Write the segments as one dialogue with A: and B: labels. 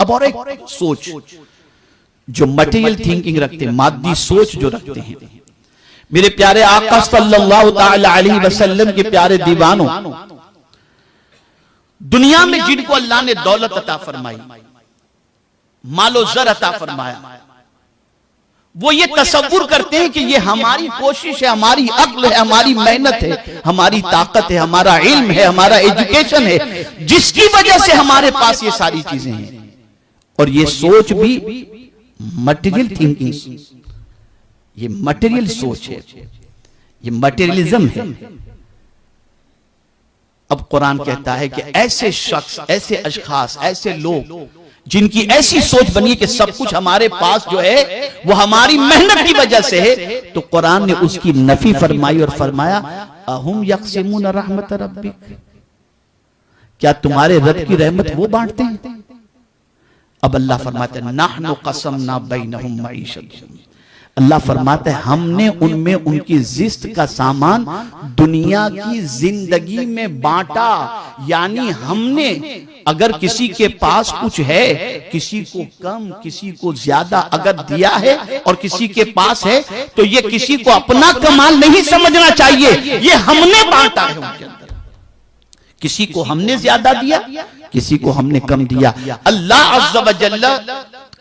A: اب اور ایک سوچ جو مٹیریل تھنکنگ رکھتے ہیں، مادی سوچ جو رکھتے ہیں، میرے پیارے آقا صلی اللہ تعالی علیہ وسلم کے پیارے دیوانوں، دنیا میں جن کو اللہ نے دولت عطا فرمائی، مال و زر عطا فرمایا، وہ یہ تصور کرتے ہیں کہ یہ ہماری کوشش ہے، ہماری عقل ہے، ہماری محنت ہے، ہماری طاقت ہے، ہمارا علم ہے، ہمارا ایجوکیشن ہے، جس کی وجہ سے ہمارے پاس یہ ساری چیزیں ہیں۔ اور یہ سوچ بھی مٹیریل تھنکنگ، یہ مٹیریل سوچ ہے، یہ مٹیریلزم ہے۔ اب قرآن کہتا ہے کہ ایسے شخص، ایسے اشخاص، ایسے لوگ جن کی ایسی سوچ بنی کہ سب کچھ ہمارے پاس جو ہے وہ ہماری محنت کی وجہ سے ہے، تو قرآن نے اس کی نفی فرمائی اور فرمایا اَهُمْ يَقْسِمُونَ رَحْمَةَ رَبِّكَ، کیا تمہارے رب کی رحمت وہ بانٹتے ہیں؟ اب اللہ فرماتا ہے نَحْنُ قَسَمْنَا بَيْنَهُمْ مَعِيشَتَهُمْ، اللہ فرماتا ہے ہم نے ان میں ان کی زشت کا سامان دنیا کی زندگی میں بانٹا، یعنی ہم نے اگر کسی کے پاس کچھ ہے، کسی کو کم کسی کو زیادہ اگر دیا ہے اور کسی کے پاس ہے، تو یہ کسی کو اپنا کمال نہیں سمجھنا چاہیے، یہ ہم نے بانٹا ہے ان کے اندر۔ کسی کو ہم نے زیادہ دیا، کسی کو ہم نے کم دیا۔ اللہ عز و جل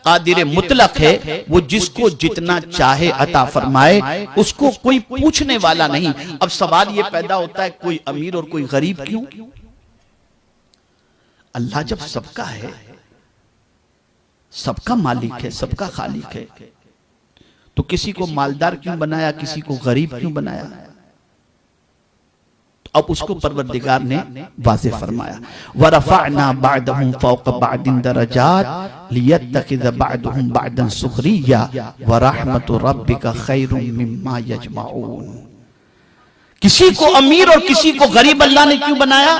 A: قادر مطلق ہے، وہ جس کو جتنا چاہے عطا فرمائے، اس کو کوئی پوچھنے والا نہیں۔ اب سوال یہ پیدا ہوتا ہے کوئی امیر اور کوئی غریب کیوں؟ اللہ جب سب کا ہے، سب کا مالک ہے، سب کا خالق ہے، تو کسی کو مالدار کیوں بنایا، کسی کو غریب کیوں بنایا؟ اب اس کو پروردگار نے واضح فرمایا وَرَفَعْنَا بَعْدَهُمْ فَوْقَ بَعْدٍ دَرَجَاتٍ لِيَتَّخِذَ بَعْدُهُمْ بَعْدًا سُخْرِيًّا وَرَحْمَةُ رَبِّكَ خَيْرٌ مِّمَّا يَجْمَعُونَ۔ کسی کو امیر اور کسی کو غریب اللہ نے کیوں بنایا؟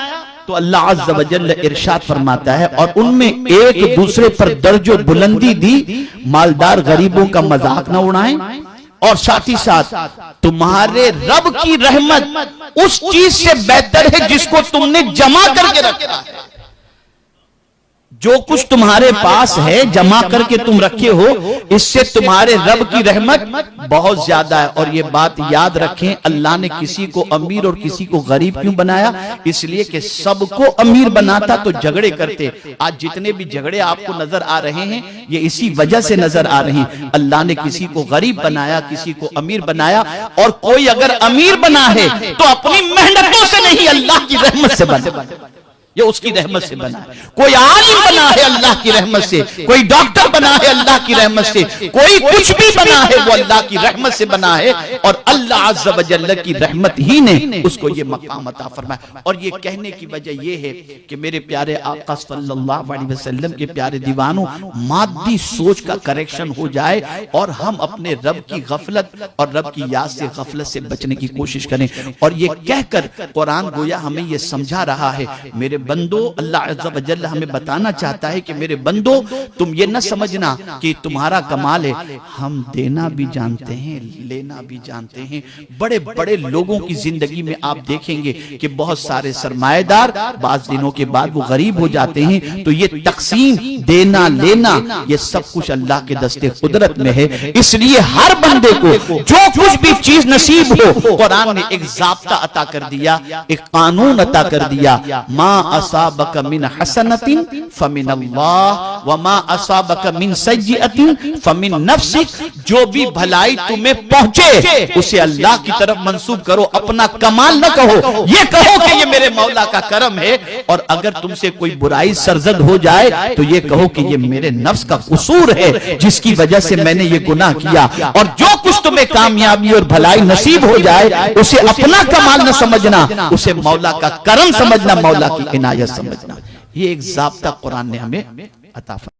A: تو اللہ عز و جل ارشاد فرماتا ہے اور ان میں ایک دوسرے پر درج و بلندی دی، مالدار غریبوں کا مذاق نہ اڑائیں، اور ساتھ ہی ساتھ تمہارے رب کی رحمت اس چیز سے بہتر ہے جس کو تم نے جمع کر کے رکھا ہے۔ جو کچھ تمہارے پاس ہے جمع کر کے تم رکھے ہو، اس سے تمہارے رب کی رحمت بہت زیادہ ہے۔ اور یہ بات یاد رکھیں، اللہ نے کسی کو امیر اور کسی کو غریب کیوں بنایا؟ اس لیے کہ سب کو امیر بناتا تو جھگڑے کرتے۔ آج جتنے بھی جھگڑے آپ کو نظر آ رہے ہیں یہ اسی وجہ سے نظر آ رہے ہیں۔ اللہ نے کسی کو غریب بنایا، کسی کو امیر بنایا، اور کوئی اگر امیر بنا ہے تو اپنی محنتوں سے نہیں، اللہ کی رحمت سے بنا، یہ اس کی رحمت سے بنا ہے۔ کوئی عالم بنا ہے اللہ کی رحمت سے، کوئی ڈاکٹر بنا ہے اللہ کی رحمت سے، کوئی کچھ بھی بنا ہے وہ اللہ کی رحمت سے بنا ہے، اور اللہ عز و جل کی رحمت ہی نے اس کو یہ مقام عطا فرمایا۔ اور یہ کہنے کی وجہ یہ ہے کہ میرے پیارے آقا صلی اللہ علیہ وسلم کے پیارے دیوانوں، مادی سوچ کا کریکشن ہو جائے اور ہم اپنے رب کی غفلت اور رب کی یاد سے غفلت سے بچنے کی کوشش کریں۔ اور یہ کہہ کر قرآن گویا ہمیں یہ سمجھا رہا ہے، میرے بندو، اللہ عز و جل ہمیں بتانا چاہتا ہے کہ میرے بندو تم یہ نہ سمجھنا کہ تمہارا کمال ہے، ہم دینا بھی جانتے ہیں، لینا بھی جانتے ہیں۔ بڑے بڑے لوگوں کی زندگی میں آپ دیکھیں گے کہ بہت سارے سرمایہ دار بعض دنوں کے بعد وہ غریب ہو جاتے ہیں، تو یہ تقسیم، دینا لینا، یہ سب کچھ اللہ کے دستے قدرت میں ہے۔ اس لیے ہر بندے کو جو کچھ بھی چیز نصیب ہو، قرآن نے ایک ضابطہ عطا کر دیا، ایک قانون عطا کر دیا، ما اصابک من حسنۃ فمن اللہ وما اصابک من سیئۃ فمن نفسک، جو بھی بھلائی تمہیں پہنچے اسے اللہ کی طرف منسوب کرو، اپنا کمال نہ کہو، یہ کہو کہ یہ میرے مولا کا کرم ہے۔ اور اگر تم سے کوئی برائی سرزد ہو جائے تو یہ کہو کہ یہ میرے نفس کا قصور ہے جس کی وجہ سے میں نے یہ گناہ کیا۔ اور جو کچھ تمہیں کامیابی اور بھلائی نصیب ہو جائے اسے اپنا کمال نہ سمجھنا، اسے مولا کا کرم سمجھنا، مولا کی عنایت سمجھنا۔ یہ ایک ضابطہ قرآن نے ہمیں عطا فرمایا۔